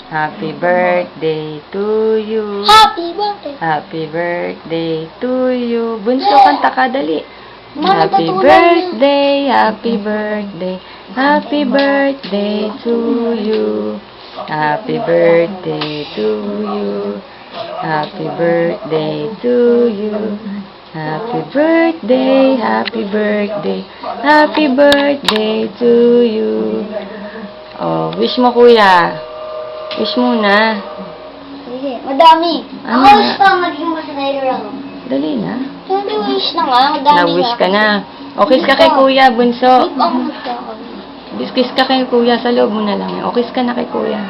Happy birthday to you. Happy birthday. Happy birthday to you. Bunso, kanta ka, dali. Mama, Happy patulan birthday, happy birthday, happy birthday to you. Happy birthday to you. Happy birthday to you. Happy birthday, happy birthday, happy birthday to you. Oh, wish mo, kuya. Wish muna. Sige, madami. Ano Ako na? wish pa maging masanayer ako. Dali na. Hindi wish na nga, madami Na-wish ka na. O, kiss ka kay kuya, bunso. Hindi pa ako magkakaroon. Kiss ka kay kuya, sa loob mo na lang. O, kiss ka na kay kuya.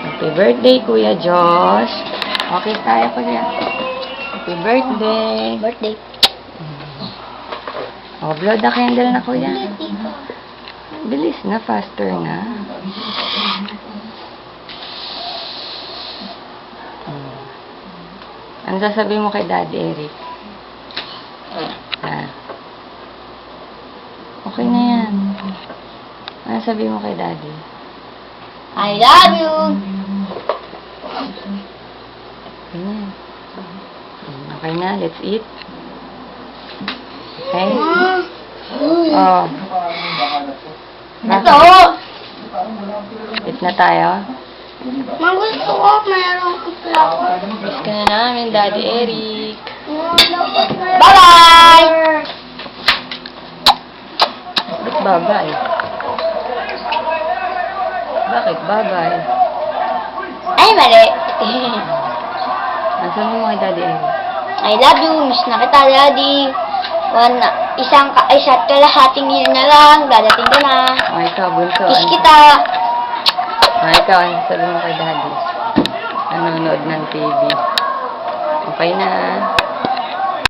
Happy birthday, Kuya Josh. O, kiss tayo, kuya. Happy birthday. Birthday. O, blow the candle na, kuya. Hindi, tita. Bilis na, faster na. Ano sasabihin mo kay Daddy Eric? Ah. Okay na yan. Ano sabihin mo kay Daddy? I love you. Okay na. Okay na, let's eat. Okay? Oh. Ito. Eat na tayo. Mang gusto ko, mayroong plako. Miss ka na namin, Daddy Eric. Bye-bye! Ba't babay? Bakit babay? Ay, mali. Ano sabihin mo kay Daddy Eric? I love you. Miss na kita, Daddy. Isa't kalahating year na lang. Dadating ka na. O, ikaw, bunso. Kiss kita. Ikaw, ano sabihin mo kay Daddy? Nanonood ng TV. Okay na.